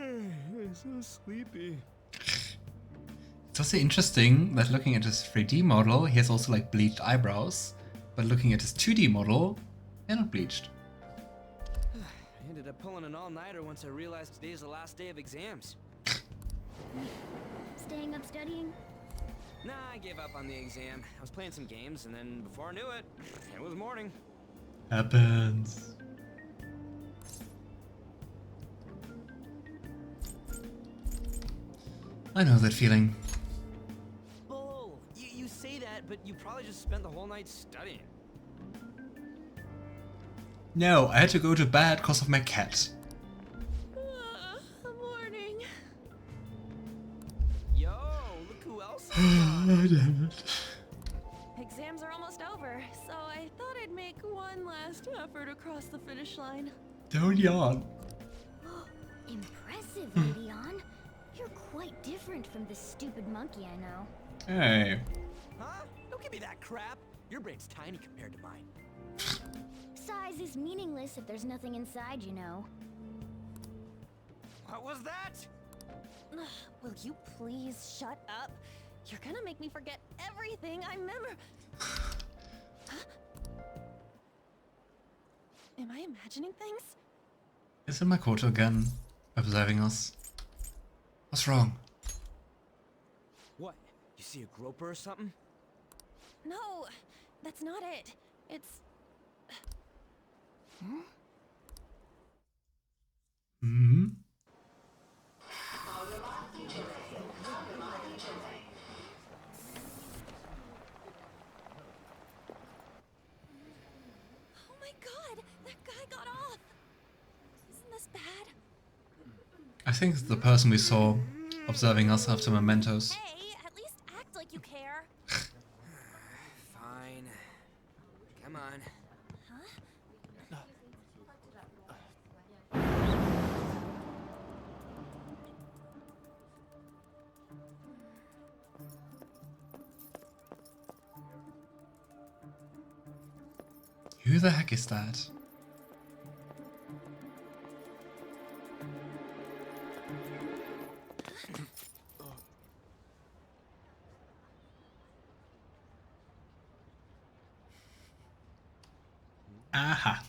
I'm so sleepy. It's also interesting that looking at his 3D model, he has also like bleached eyebrows, but looking at his 2D model, they're not bleached. I ended up pulling an all-nighter once I realized today's the last day of exams. Staying up studying? Nah, I gave up on the exam. I was playing some games, and then before I knew it, it was morning. Happens. I know that feeling. Bull! You say that, but you probably just spent the whole night studying. No, I had to go to bed because of my cat. Morning. Yo, look who else is on. Oh, damn it. Exams are almost over, so I thought I'd make one last effort across the finish line. Don't yawn. Impressive, Lady Ann. You're quite different from this stupid monkey I know. Hey. Huh? Don't give me that crap. Your brain's tiny compared to mine. Size is meaningless if there's nothing inside, you know. What was that? Will you please shut up? You're gonna make me forget everything I remember. Huh? Am I imagining things? Is it Makoto again, observing us? What's wrong? What? You see a groper or something? No, that's not it. It's... Hmm? Oh my god, that guy got off. Isn't this bad? I think it's the person we saw observing us after Mementos. Hey, at least act like you care. Fine. Come on. Who the heck is that? Aha!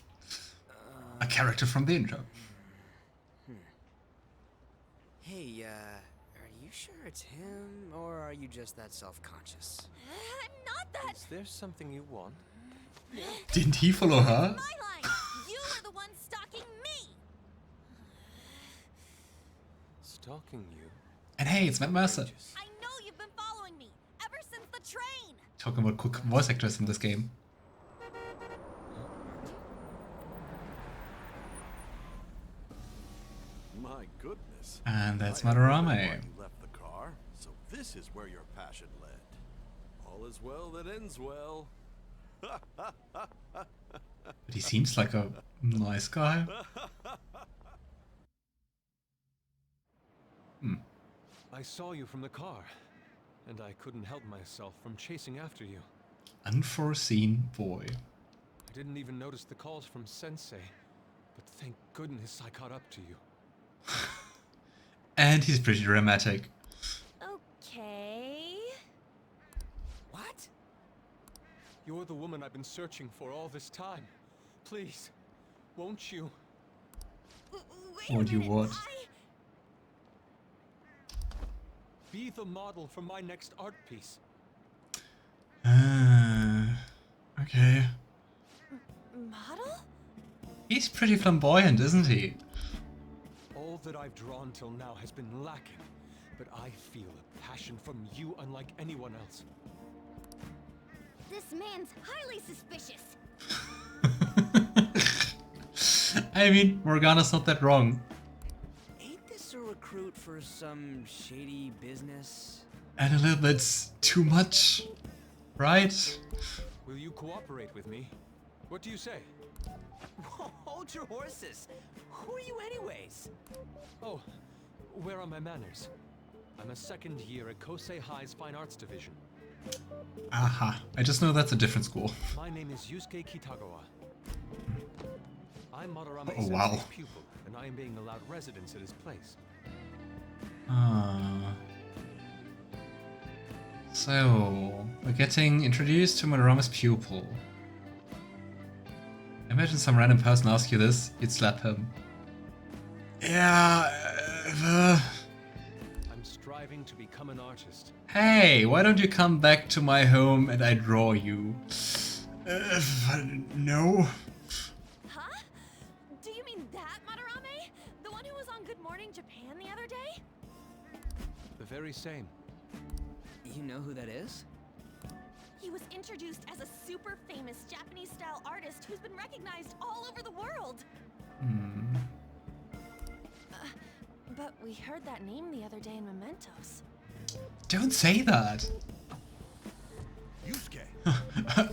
A character from the intro. Hey, are you sure it's him, or are you just that self-conscious? Not that. Is there something you want? Didn't he follow her? My line. You were the one stalking me. Stalking you? And hey, it's Matt Mercer. I know you've been following me ever since the train. Talking about cool voice actors in this game. My goodness. And that's I had no idea Madarame. You left the car, so this is where your passion led. All is well that ends well. But he seems like a nice guy. I saw you from the car, and I couldn't help myself from chasing after you. Unforeseen boy. I didn't even notice the calls from Sensei, but thank goodness I caught up to you. And he's pretty dramatic. Okay. What? You're the woman I've been searching for all this time. Please, won't you? Wait Won't a you minute. what? Be the model for my next art piece. Okay. Model? He's pretty flamboyant, isn't he? All that I've drawn till now has been lacking, but I feel a passion from you unlike anyone else. This man's highly suspicious. I mean, Morgana's not that wrong. Ain't this a recruit for some shady business? And a little bit too much, right? Will you cooperate with me? What do you say? Hold your horses. Who are you anyways? Oh, where are my manners? I'm a second year at Kosei High's Fine Arts Division. Aha, I just know that's a different school. My name is Yusuke Kitagawa. I'm Madarame Oh, wow. Sensei's pupil, and I am being allowed residence at his place. Ah. So, we're getting introduced to Madarama's pupil. Imagine some random person ask you this, you'd slap him. Yeah. I'm striving to become an artist. Hey, why don't you come back to my home and I draw you? No. Huh? Do you mean that Madarame? The one who was on Good Morning Japan the other day? The very same. You know who that is? He was introduced as a super famous Japanese-style artist who's been recognized all over the world. But we heard that name the other day in Mementos. Don't say that. Yusuke!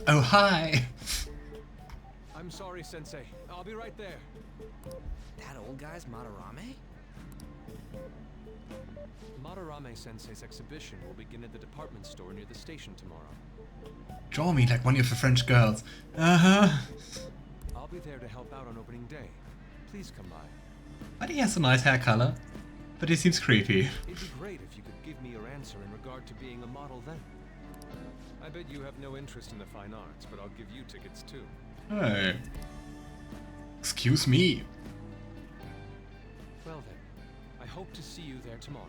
Oh, hi. I'm sorry, Sensei. I'll be right there. That old guy's Madarame? Madarame Sensei's exhibition will begin at the department store near the station tomorrow. Draw me like one of the French girls. Uh-huh. I'll be there to help out on opening day. Please come by. But he has a nice hair color. But he seems creepy. It'd be great if you could give me your answer in regard to being a model then. I bet you have no interest in the fine arts, but I'll give you tickets too. Hey. Excuse me. Well then, I hope to see you there tomorrow.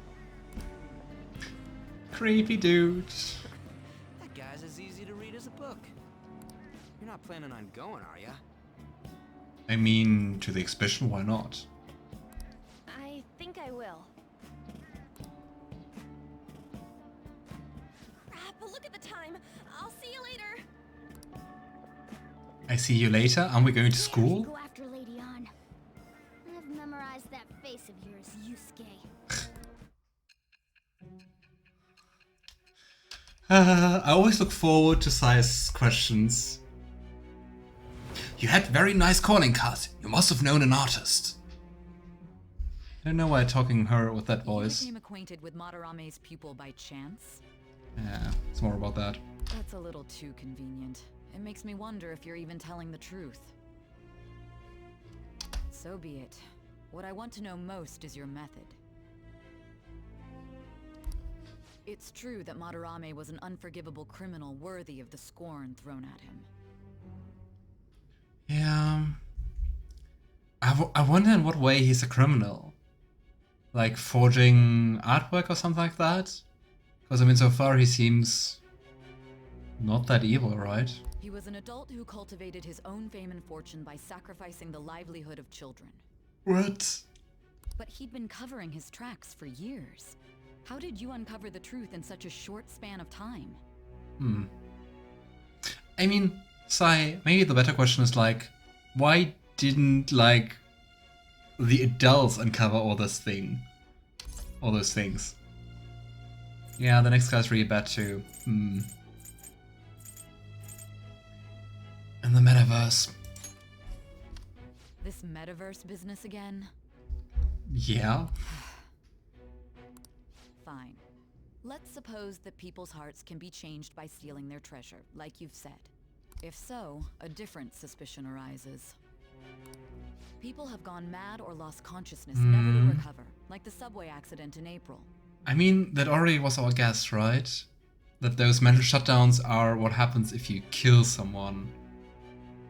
Creepy dude. That guy's as easy to read as a book. You're not planning on going, are ya? I mean, to the exhibition, why not? I think I will. But look at the time. I'll see you later. I see you later. Aren't we going to Go school? after Lady Ann. I've memorized that face of yours, Yusuke. I always look forward to Sai's questions. You had very nice calling cards. You must have known an artist. I don't know why I'm talking her with that You voice. became acquainted with Madarame's pupil by chance? Yeah, it's more about that. That's a little too convenient. It makes me wonder if you're even telling the truth. So be it. What I want to know most is your method. It's true that Madarame was an unforgivable criminal worthy of the scorn thrown at him. Yeah. I wonder in what way he's a criminal. Like forging artwork or something like that? Because I mean, so far he seems not that evil, right? He was an adult who cultivated his own fame and fortune by sacrificing the livelihood of children. What? But he'd been covering his tracks for years. How did you uncover the truth in such a short span of time? I mean, Sai, maybe the better question is like, why didn't like the adults uncover all those things? Yeah, the next guy's really bad too. In the metaverse. This metaverse business again? Yeah. Fine. Let's suppose that people's hearts can be changed by stealing their treasure, like you've said. If so, a different suspicion arises. People have gone mad or lost consciousness, never to recover, like the subway accident in April. I mean, that already was our guess, right? That those mental shutdowns are what happens if you kill someone,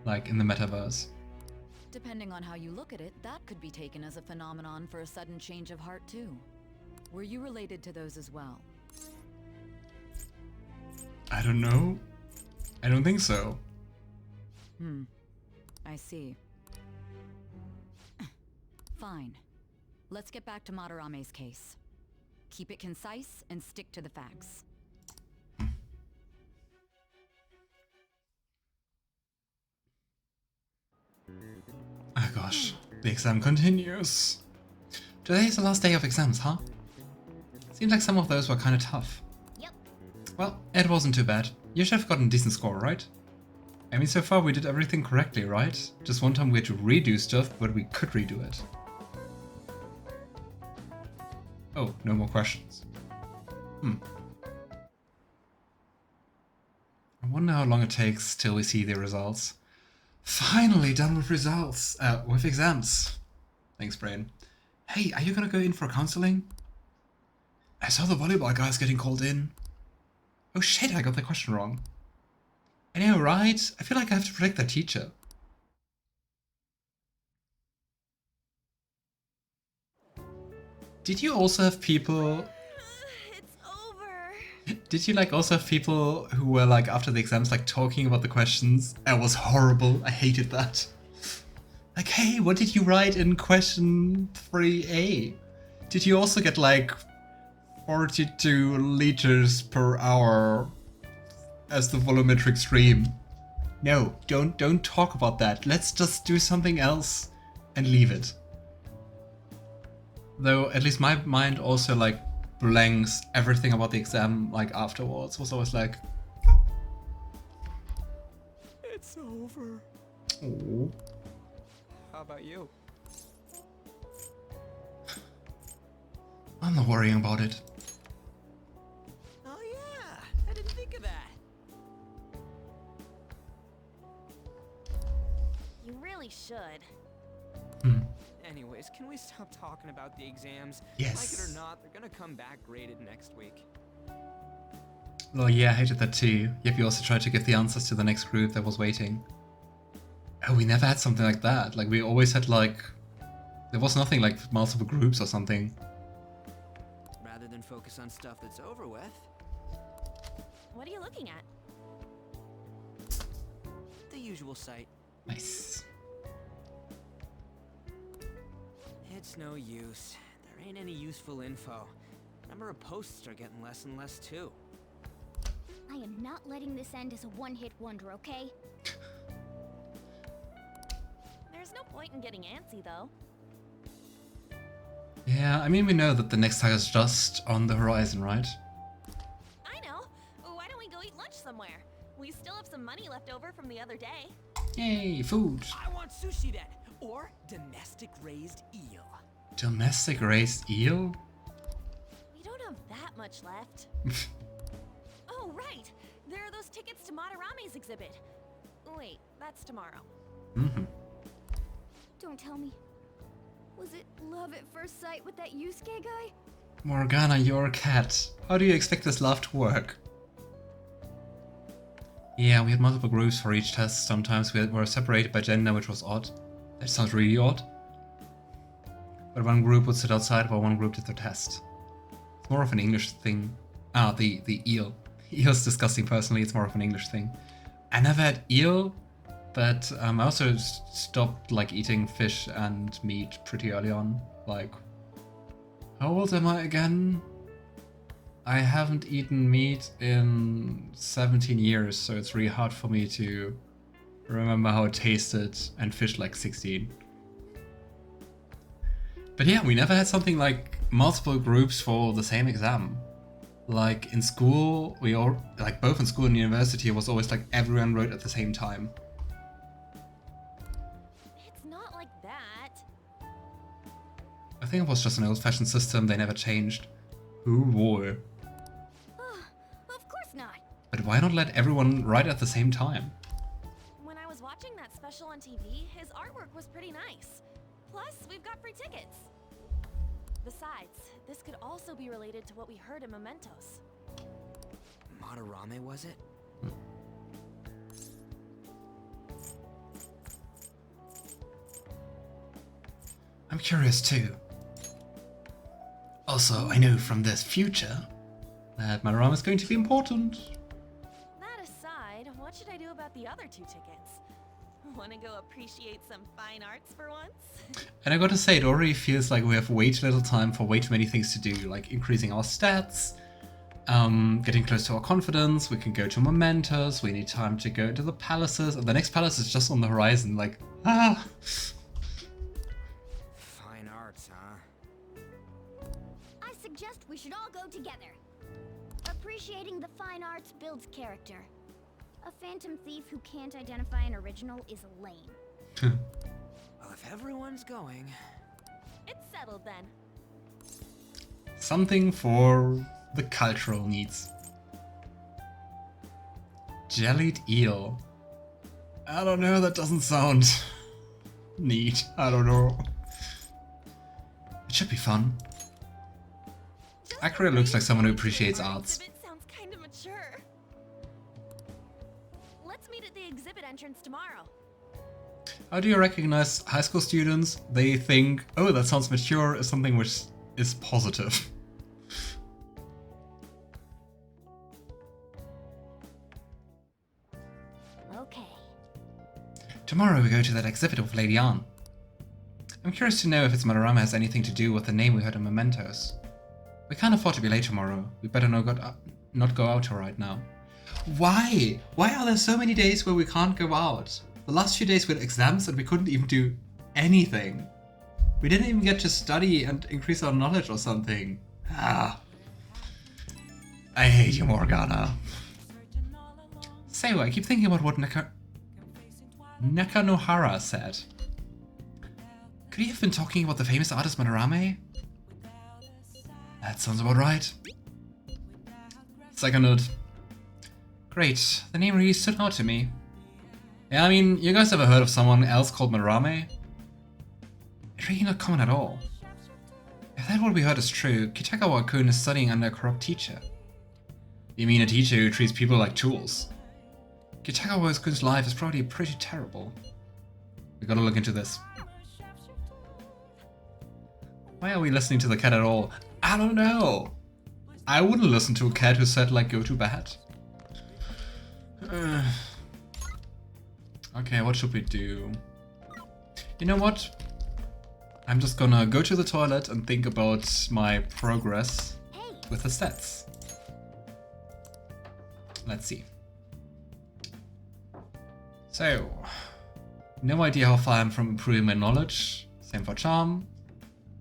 like in the metaverse. Depending on how you look at it, that could be taken as a phenomenon for a sudden change of heart too. Were you related to those as well? I don't know. I don't think so. I see. Fine. Let's get back to Madarame's case. Keep it concise and stick to the facts. Oh gosh, the exam continues. Today is the last day of exams, huh? Seems like some of those were kind of tough. Yep. Well, it wasn't too bad. You should have gotten a decent score, right? I mean, so far we did everything correctly, right? Just one time we had to redo stuff, but we could redo it. Oh, no more questions. I wonder how long it takes till we see the results. Finally done with results. With exams. Thanks, Brain. Hey, are you gonna go in for counseling? I saw the volleyball guys getting called in. Oh shit, I got the question wrong. I know, right? I feel like I have to protect that teacher. Did you also have people... It's over. Did you like also have people who were like after the exams like talking about the questions? It was horrible. I hated that. Like, hey, what did you write in question 3A? Did you also get like 42 liters per hour as the volumetric stream? No, don't talk about that. Let's just do something else and leave it. Though at least my mind also like blanks everything about the exam like afterwards. Was always like, It's over. oh. How about you? I'm not worrying about it. Oh yeah, I didn't think of that. You really should. Anyways, can we stop talking about the exams? Yes. Like it or not, they're gonna come back graded next week. Oh yeah, I hated that too. Yep, you also tried to give the answers to the next group that was waiting. Oh, we never had something like that. Like we always had like... There was nothing like multiple groups or something. Rather than focus on stuff that's over with. What are you looking at? The usual site. Nice. It's no use. There ain't any useful info. Number of posts are getting less and less too. I am not letting this end as a one-hit wonder, okay? There's no point in getting antsy, though. Yeah, I mean we know that the next saga is just on the horizon, right? I know. Why don't we go eat lunch somewhere? We still have some money left over from the other day. Yay, food! I want sushi then, or domestic raised eel. Domestic raised eel? We don't have that much left. Oh, right! There are those tickets to Madarame's exhibit. Wait, that's tomorrow. Don't tell me. Was it love at first sight with that Yusuke guy? Morgana, you're a cat. How do you expect this love to work? Yeah, we had multiple groups for each test. Sometimes we were separated by gender, which was odd. That sounds really odd. But one group would sit outside while one group did their test. It's more of an English thing. Ah, the eel. Eel's disgusting personally, it's more of an English thing. I never had eel, but I also stopped like eating fish and meat pretty early on. Like, how old am I again? I haven't eaten meat in 17 years, so it's really hard for me to remember how it tasted, and fish like 16. But yeah, we never had something like multiple groups for the same exam. Like in school, we all, like both in school and university, it was always like everyone wrote at the same time. It's not like that. I think it was just an old-fashioned system, they never changed. Who wore? Of course not. But why not let everyone write at the same time? When I was watching that special on TV, his artwork was pretty nice. Plus, we've got free tickets. Besides, this could also be related to what we heard in Mementos. Madarame, was it? I'm curious too. Also, I know from this future that Madarame is going to be important. That aside, what should I do about the other 2 tickets? Wanna go appreciate some fine arts for once? And I gotta say, it already feels like we have way too little time for way too many things to do, like increasing our stats, getting close to our confidence, we can go to Mementos, we need time to go to the palaces, and the next palace is just on the horizon, like, ah! Fine arts, huh? I suggest we should all go together. Appreciating the fine arts builds character. A phantom thief who can't identify an original is lame. Well, if everyone's going... It's settled then. Something for the cultural needs. Jellied eel. I don't know, that doesn't sound neat. I don't know. It should be fun. Akira looks like someone who appreciates arts. Exhibit sounds kind of mature. Let's meet at the exhibit entrance tomorrow. How do you recognize high school students? They think, oh, that sounds mature, as something which is positive. Okay. Tomorrow we go to that exhibit with Lady Ann. I'm curious to know if its Madarame has anything to do with the name we heard in Mementos. We can't afford to be late tomorrow. We better not go out right now. Why? Why are there so many days where we can't go out? The last few days we had exams and we couldn't even do anything. We didn't even get to study and increase our knowledge or something. Ah. I hate you, Morgana. Say, I keep thinking about what Nakanohara said. Could he have been talking about the famous artist Madarame? That sounds about right. Second note. Great, the name really stood out to me. Yeah, I mean, you guys ever heard of someone else called Madarame? It's really not common at all. If that what we heard is true, Kitagawa-kun is studying under a corrupt teacher. You mean a teacher who treats people like tools? Kitagawa-kun's life is probably pretty terrible. We gotta look into this. Why are we listening to the cat at all? I don't know. I wouldn't listen to a cat who said, like, go to bed. Okay, what should we do? You know what? I'm just gonna go to the toilet and think about my progress with the stats. Let's see. So, no idea how far I'm from improving my knowledge. Same for charm.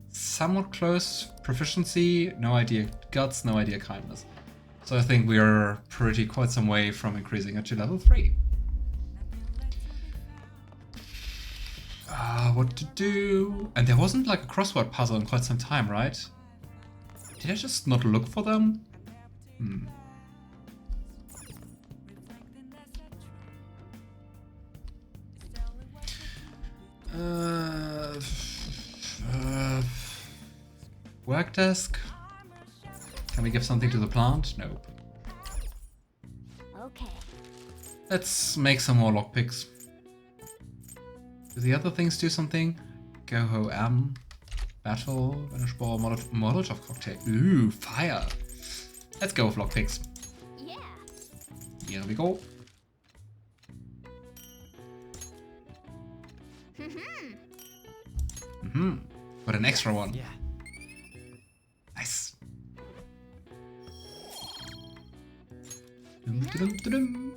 Somewhat close. Proficiency, no idea. Guts, no idea. Kindness. So I think we are quite some way from increasing it to level 3. What to do? And there wasn't like a crossword puzzle in quite some time, right? Did I just not look for them? Work desk? Can we give something to the plant? Nope. Okay. Let's make some more lockpicks. Do the other things do something? Go-Ho M. Battle. Vanish Ball. Molotov cocktail. Ooh, fire. Let's go with lockpicks. Yeah. Here we go. Got an extra one. Yeah. Nice. Dum-dum-dum-dum.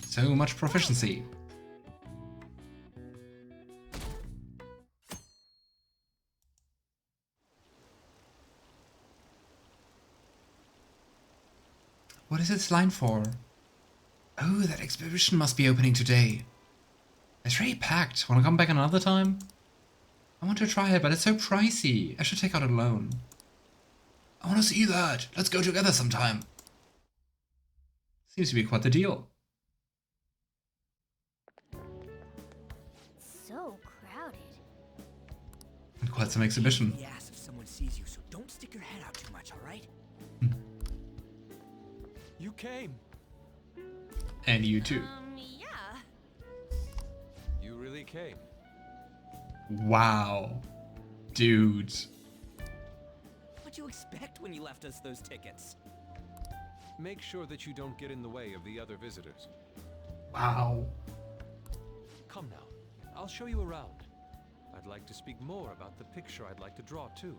So much proficiency. What is its line for? Oh, that exhibition must be opening today. It's really packed. Wanna come back another time? I want to try it, but it's so pricey. I should take out a loan. I want to see that. Let's go together sometime. Seems to be quite the deal. So crowded. And quite some exhibition. Yes, if someone sees you, so don't stick your head out too much, alright? You came. And you too. Yeah. You really came. Wow. Dude. What'd you expect when you left us those tickets? Make sure that you don't get in the way of the other visitors. Wow. Come now. I'll show you around. I'd like to speak more about the picture I'd like to draw too.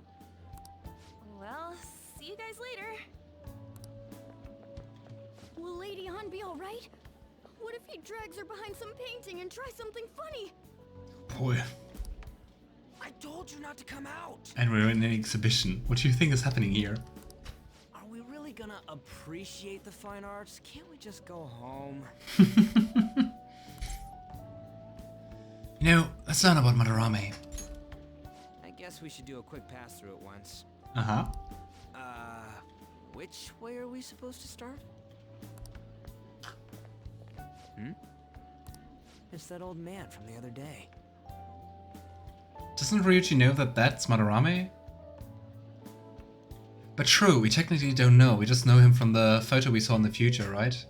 Well, see you guys later. Will Lady Ann be alright? What if he drags her behind some painting and tries something funny? Boy. I told you not to come out! And we're in an exhibition. What do you think is happening here? Are we really gonna appreciate the fine arts? Can't we just go home? You know, let's learn about Madarame. I guess we should do a quick pass through it once. Uh-huh. Which way are we supposed to start? It's that old man from the other day. Doesn't Ryuji know that that's Madarame? But true, we technically don't know. We just know him from the photo we saw in the future, right?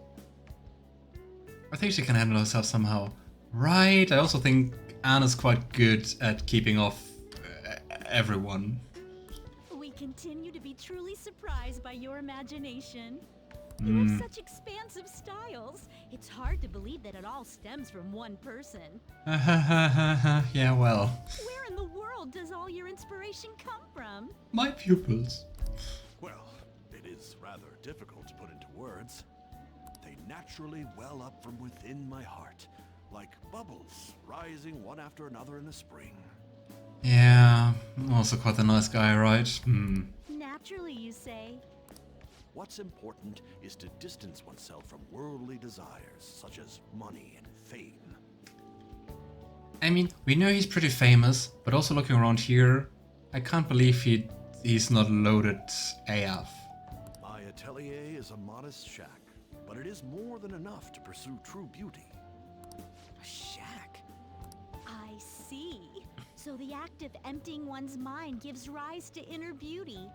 I think she can handle herself somehow. Right, I also think Anna's quite good at keeping off everyone. We continue to be truly surprised by your imagination. You have such expansive styles. It's hard to believe that it all stems from one person. Yeah, well. Where in the world does all your inspiration come from? My pupils. Well, it is rather difficult to put into words. They naturally well up from within my heart, like bubbles rising one after another in the spring. Yeah, also quite a nice guy, right? Naturally, you say. What's important is to distance oneself from worldly desires, such as money and fame. I mean, we know he's pretty famous, but also looking around here, I can't believe he's not loaded AF. My atelier is a modest shack, but it is more than enough to pursue true beauty. A shack? I see. So the act of emptying one's mind gives rise to inner beauty.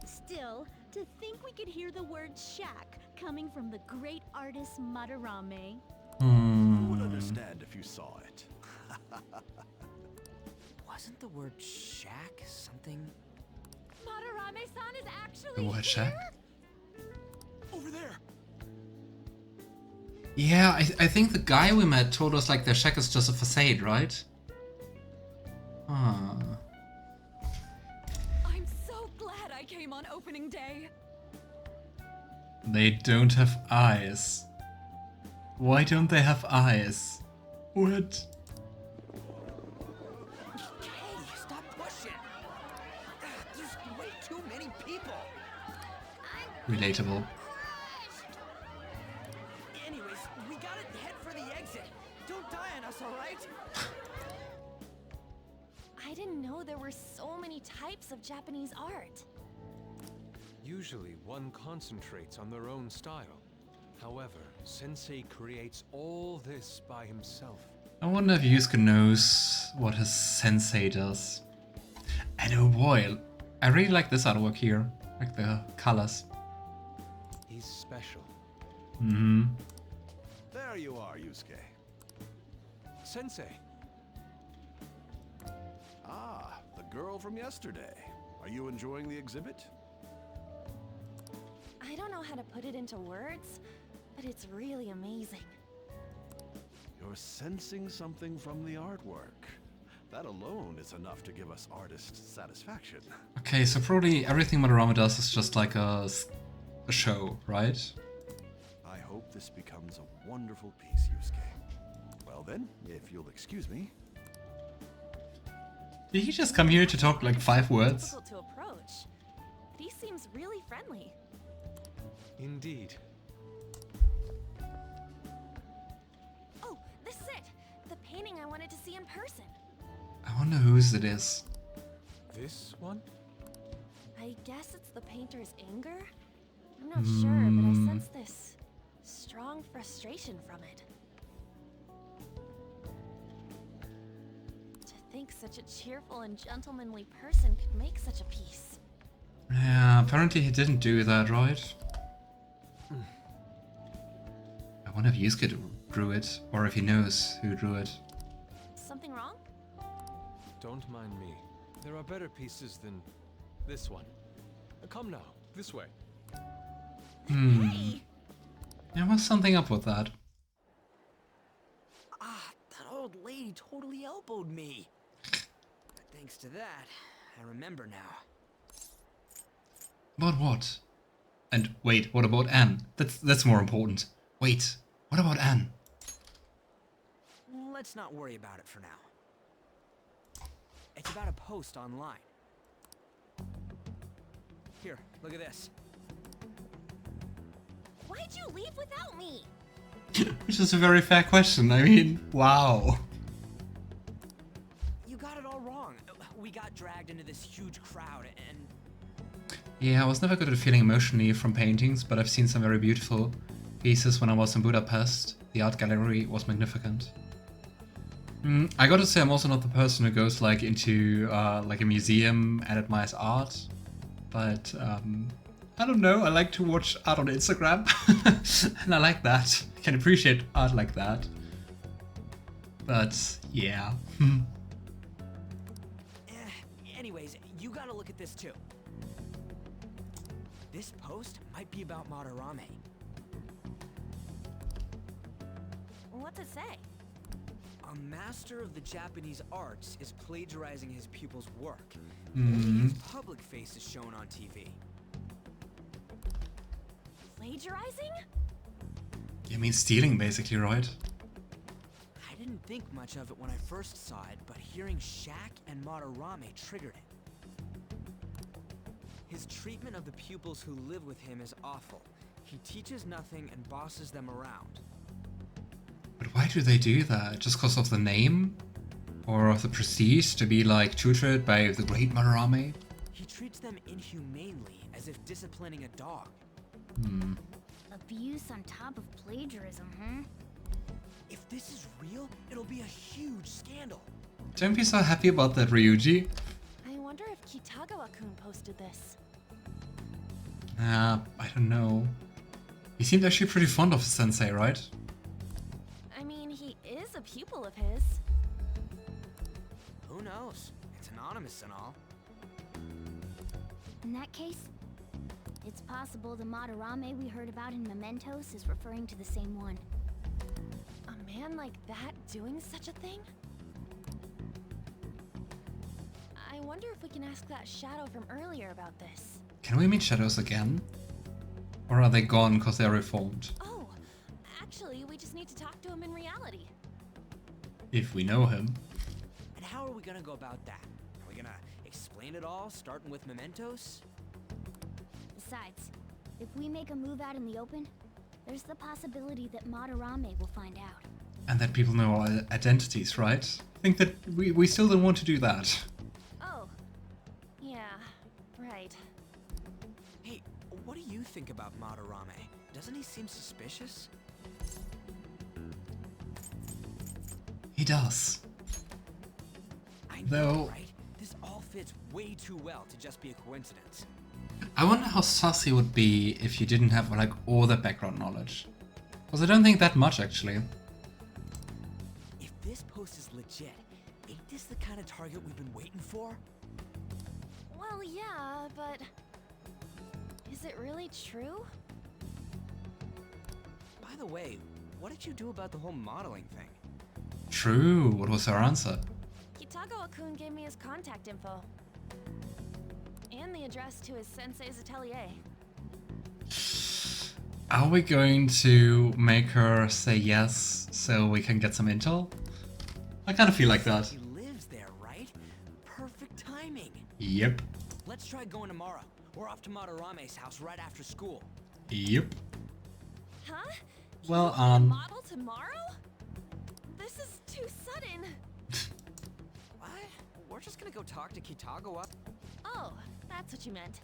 Still, to think we could hear the word shack coming from the great artist Madarame. Who would understand if you saw it? Wasn't the word shack something? Madarame-san is actually The word here? shack? Over there! Yeah, I think the guy we met told us like their shack is just a facade, right? Ah. I'm so glad I came on opening day. They don't have eyes. Why don't they have eyes? What? Hey, stop pushing! There's way too many people! Relatable. Anyways, we gotta head for the exit. Don't die on us, alright? I didn't know there were so many types of Japanese art. Usually, one concentrates on their own style. However, Sensei creates all this by himself. I wonder if Yusuke knows what his sensei does. And oh boy, I really like this artwork here. Like the colors. He's special. There you are, Yusuke. Sensei! Ah, the girl from yesterday. Are you enjoying the exhibit? I don't know how to put it into words, but it's really amazing. You're sensing something from the artwork. That alone is enough to give us artists satisfaction. Okay, so probably everything Madarame does is just like a show, right? I hope this becomes a wonderful piece, Yusuke. Well then, if you'll excuse me. Did he just come here to talk like 5 words? Difficult to approach, but he seems really friendly. Indeed. Oh, this is it! The painting I wanted to see in person. I wonder whose it is. This one? I guess it's the painter's anger? I'm not sure, but I sense this strong frustration from it. To think such a cheerful and gentlemanly person could make such a piece. Yeah, apparently he didn't do that, right? I wonder if Yusuke drew it, or if he knows who drew it. Something wrong? Don't mind me. There are better pieces than this one. Come now, this way. Hey! There was something up with that. Ah, that old lady totally elbowed me. Thanks to that, I remember now. About what? And wait, what about Anne? That's more important. Wait, what about Anne? Let's not worry about it for now. It's about a post online. Here, look at this. Why'd you leave without me? Which is a very fair question. I mean, wow. You got it all wrong. We got dragged into this huge crowd and... Yeah, I was never good at feeling emotionally from paintings, but I've seen some very beautiful pieces when I was in Budapest. The art gallery was magnificent. I gotta say, I'm also not the person who goes like into like a museum and admires art, but I don't know. I like to watch art on Instagram, and I like that. I can appreciate art like that. But yeah. Anyways, you gotta look at this too. This post might be about Madarame. What's it say? A master of the Japanese arts is plagiarizing his pupil's work. Only his public face is shown on TV. Plagiarizing? You mean stealing, basically, right? I didn't think much of it when I first saw it, but hearing Shaq and Madarame triggered it. His treatment of the pupils who live with him is awful. He teaches nothing and bosses them around. But why do they do that? Just because of the name? Or of the prestige to be like tutored by the great Madarame? He treats them inhumanely, as if disciplining a dog. Abuse on top of plagiarism, huh? If this is real, it'll be a huge scandal. Don't be so happy about that, Ryuji. I wonder if Kitagawa-kun posted this. I don't know. He seemed actually pretty fond of Sensei, right? I mean, he is a pupil of his. Who knows? It's anonymous and all. In that case, it's possible the Madarame we heard about in Mementos is referring to the same one. A man like that doing such a thing? I wonder if we can ask that shadow from earlier about this. Can we meet shadows again? Or are they gone because they're reformed? Oh, actually, we just need to talk to him in reality. If we know him. And how are we gonna go about that? Are we gonna explain it all, starting with Mementos? Besides, if we make a move out in the open, there's the possibility that Madarame will find out. And that people know our identities, right? I think that we still don't want to do that. Oh, yeah, right. Hey, what do you think about Madarame? Doesn't he seem suspicious? He does. I Though- know, right? This all fits way too well to just be a coincidence. I wonder how sus he would be if you didn't have like all the background knowledge. Because I don't think that much, actually. If this post is legit, ain't this the kind of target we've been waiting for? Well, yeah, but... is it really true? By the way, what did you do about the whole modeling thing? True, what was her answer? Kitagawa-kun gave me his contact info. And the address to his sensei's atelier. Are we going to make her say yes so we can get some intel? I kind of feel like that. He lives there, right? Perfect timing. Yep. Let's try going tomorrow. We're off to Madarame's house right after school. Yep. Huh? Well, You want to model tomorrow? This is too sudden. What? We're just gonna go talk to Kitagawa. Oh, that's what you meant.